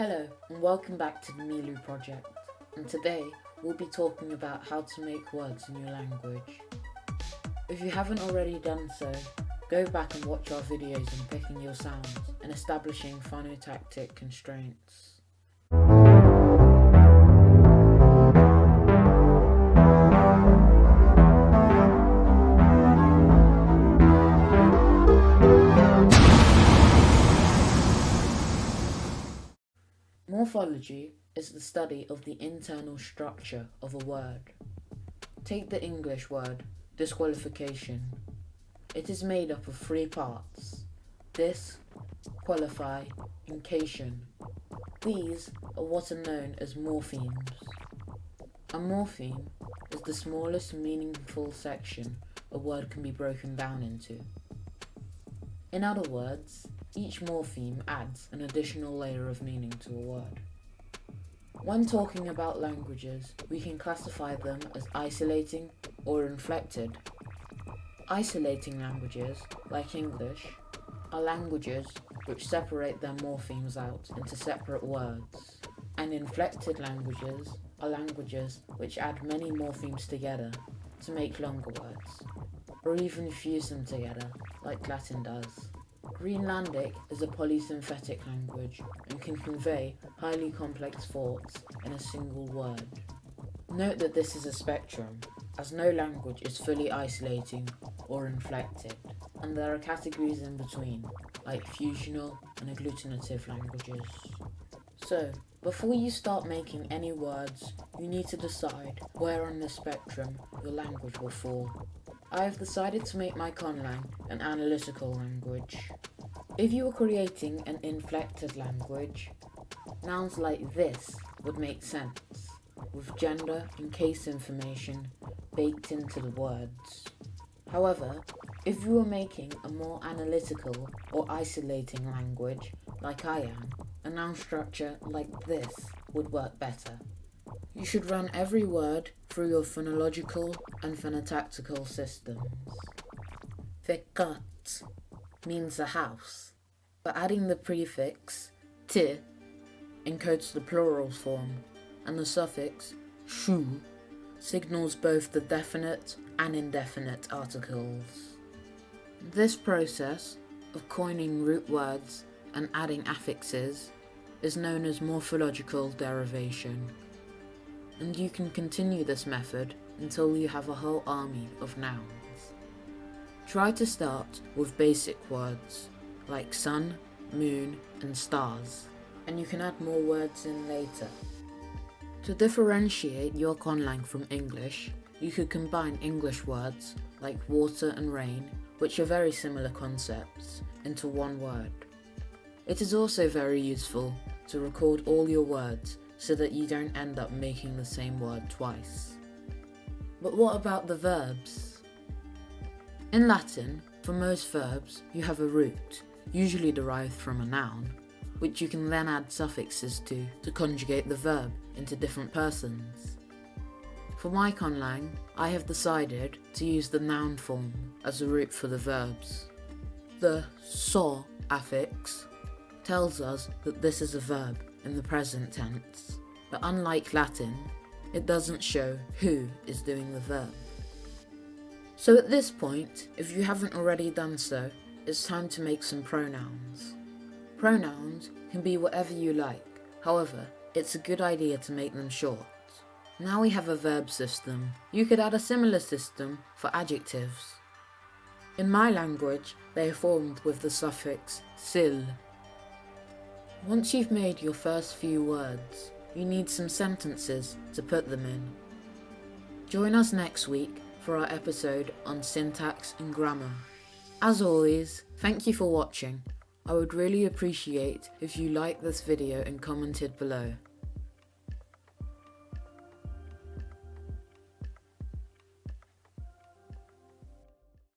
Hello and welcome back to the Milu project, and today we'll be talking about how to make words in your language. If you haven't already done so, go back and watch our videos on picking your sounds and establishing phonotactic constraints. Morphology is the study of the internal structure of a word. Take the English word, disqualification. It is made up of three parts: dis, qualify, and cation. These are what are known as morphemes. A morpheme is the smallest meaningful section a word can be broken down into. In other words, each morpheme adds an additional layer of meaning to a word. When talking about languages, we can classify them as isolating or inflected. Isolating languages, like English, are languages which separate their morphemes out into separate words, and inflected languages are languages which add many morphemes together to make longer words, or even fuse them together, like Latin does. Greenlandic is a polysynthetic language and can convey highly complex thoughts in a single word. Note that this is a spectrum, as no language is fully isolating or inflected, and there are categories in between, like fusional and agglutinative languages. So, before you start making any words, you need to decide where on the spectrum your language will fall. I have decided to make my conlang an analytical language. If you were creating an inflected language, nouns like this would make sense, with gender and case information baked into the words. However, if you were making a more analytical or isolating language, like I am, a noun structure like this would work better. You should run every word through your phonological and phonotactical systems. Vekat means a house, but adding the prefix t encodes the plural form, and the suffix shu signals both the definite and indefinite articles. This process of coining root words and adding affixes is known as morphological derivation, and you can continue this method until you have a whole army of nouns. Try to start with basic words like sun, moon, and stars, and you can add more words in later. To differentiate your conlang from English, you could combine English words like water and rain, which are very similar concepts, into one word. It is also very useful to record all your words so that you don't end up making the same word twice. But what about the verbs? In Latin, for most verbs, you have a root, usually derived from a noun, which you can then add suffixes to conjugate the verb into different persons. For my conlang, I have decided to use the noun form as a root for the verbs. The so affix tells us that this is a verb in the present tense, but unlike Latin, it doesn't show who is doing the verb. So at this point, if you haven't already done so, it's time to make some pronouns. Pronouns can be whatever you like, however, it's a good idea to make them short. Now we have a verb system. You could add a similar system for adjectives. In my language, they are formed with the suffix sil. Once you've made your first few words, you need some sentences to put them in. Join us next week for our episode on syntax and grammar. As always, thank you for watching. I would really appreciate if you liked this video and commented below.